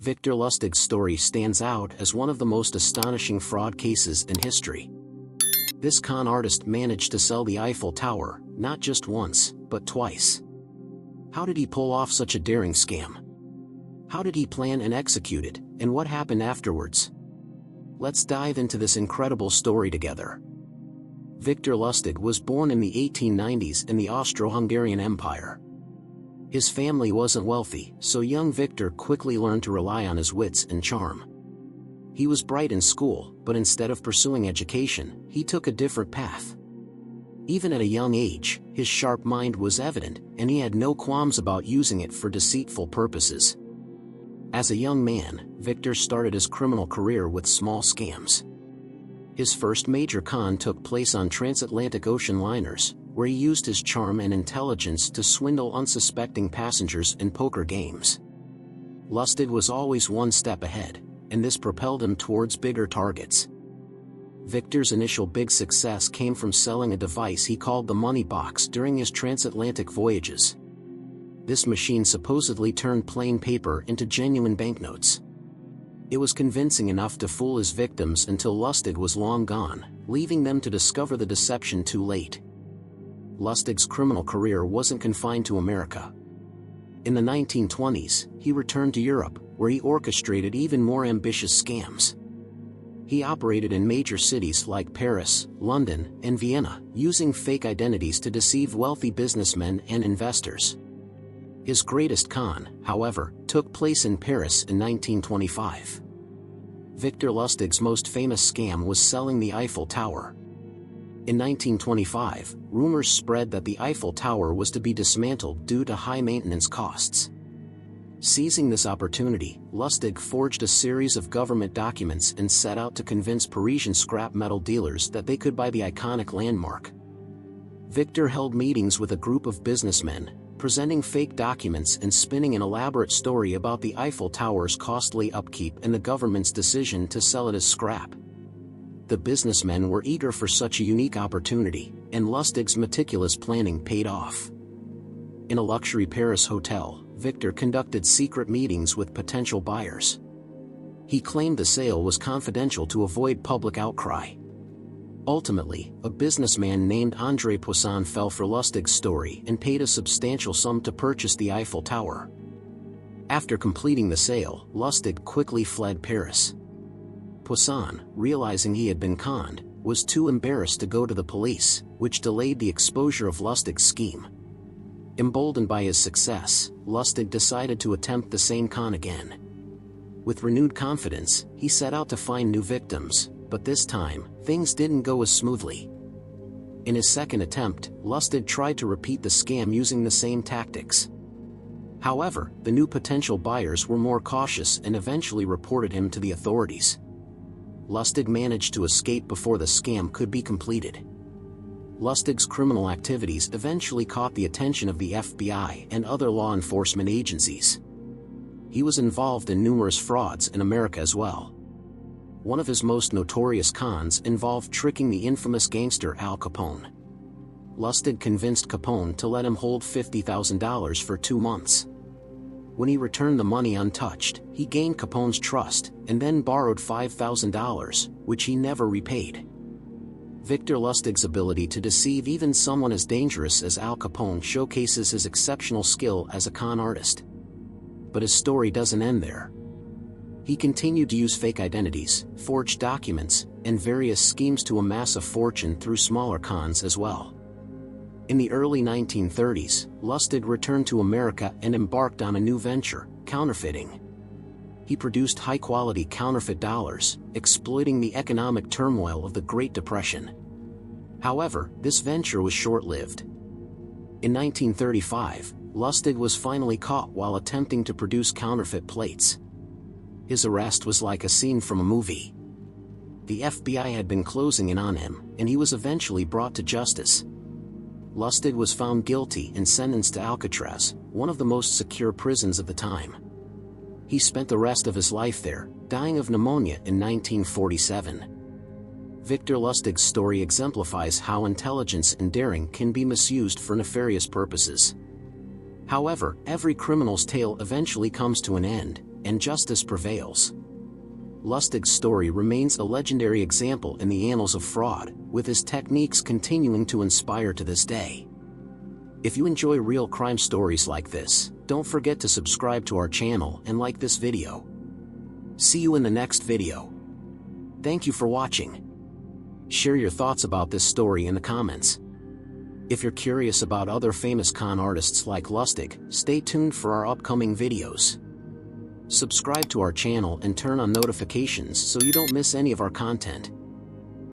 Victor Lustig's story stands out as one of the most astonishing fraud cases in history. This con artist managed to sell the Eiffel Tower, not just once, but twice. How did he pull off such a daring scam? How did he plan and execute it, and what happened afterwards? Let's dive into this incredible story together. Victor Lustig was born in the 1890s in the Austro-Hungarian Empire. His family wasn't wealthy, so young Victor quickly learned to rely on his wits and charm. He was bright in school, but instead of pursuing education, he took a different path. Even at a young age, his sharp mind was evident, and he had no qualms about using it for deceitful purposes. As a young man, Victor started his criminal career with small scams. His first major con took place on transatlantic ocean liners, where he used his charm and intelligence to swindle unsuspecting passengers in poker games. Lustig was always one step ahead, and this propelled him towards bigger targets. Victor's initial big success came from selling a device he called the money box during his transatlantic voyages. This machine supposedly turned plain paper into genuine banknotes. It was convincing enough to fool his victims until Lustig was long gone, leaving them to discover the deception too late. Lustig's criminal career wasn't confined to America. In the 1920s, he returned to Europe, where he orchestrated even more ambitious scams. He operated in major cities like Paris, London, and Vienna, using fake identities to deceive wealthy businessmen and investors. His greatest con, however, took place in Paris in 1925. Victor Lustig's most famous scam was selling the Eiffel Tower. In 1925, rumors spread that the Eiffel Tower was to be dismantled due to high maintenance costs. Seizing this opportunity, Lustig forged a series of government documents and set out to convince Parisian scrap metal dealers that they could buy the iconic landmark. Victor held meetings with a group of businessmen, presenting fake documents and spinning an elaborate story about the Eiffel Tower's costly upkeep and the government's decision to sell it as scrap. The businessmen were eager for such a unique opportunity, and Lustig's meticulous planning paid off. In a luxury Paris hotel, Victor conducted secret meetings with potential buyers. He claimed the sale was confidential to avoid public outcry. Ultimately, a businessman named André Poisson fell for Lustig's story and paid a substantial sum to purchase the Eiffel Tower. After completing the sale, Lustig quickly fled Paris. Poisson, realizing he had been conned, was too embarrassed to go to the police, which delayed the exposure of Lustig's scheme. Emboldened by his success, Lustig decided to attempt the same con again. With renewed confidence, he set out to find new victims, but this time, things didn't go as smoothly. In his second attempt, Lustig tried to repeat the scam using the same tactics. However, the new potential buyers were more cautious and eventually reported him to the authorities. Lustig managed to escape before the scam could be completed. Lustig's criminal activities eventually caught the attention of the FBI and other law enforcement agencies. He was involved in numerous frauds in America as well. One of his most notorious cons involved tricking the infamous gangster Al Capone. Lustig convinced Capone to let him hold $50,000 for 2 months. When he returned the money untouched, he gained Capone's trust, and then borrowed $5,000, which he never repaid. Victor Lustig's ability to deceive even someone as dangerous as Al Capone showcases his exceptional skill as a con artist. But his story doesn't end there. He continued to use fake identities, forged documents, and various schemes to amass a fortune through smaller cons as well. In the early 1930s, Lustig returned to America and embarked on a new venture, counterfeiting. He produced high-quality counterfeit dollars, exploiting the economic turmoil of the Great Depression. However, this venture was short-lived. In 1935, Lustig was finally caught while attempting to produce counterfeit plates. His arrest was like a scene from a movie. The FBI had been closing in on him, and he was eventually brought to justice. Lustig was found guilty and sentenced to Alcatraz, one of the most secure prisons of the time. He spent the rest of his life there, dying of pneumonia in 1947. Victor Lustig's story exemplifies how intelligence and daring can be misused for nefarious purposes. However, every criminal's tale eventually comes to an end, and justice prevails. Lustig's story remains a legendary example in the annals of fraud, with his techniques continuing to inspire to this day. If you enjoy real crime stories like this, don't forget to subscribe to our channel and like this video. See you in the next video. Thank you for watching. Share your thoughts about this story in the comments. If you're curious about other famous con artists like Lustig, stay tuned for our upcoming videos. Subscribe to our channel and turn on notifications so you don't miss any of our content.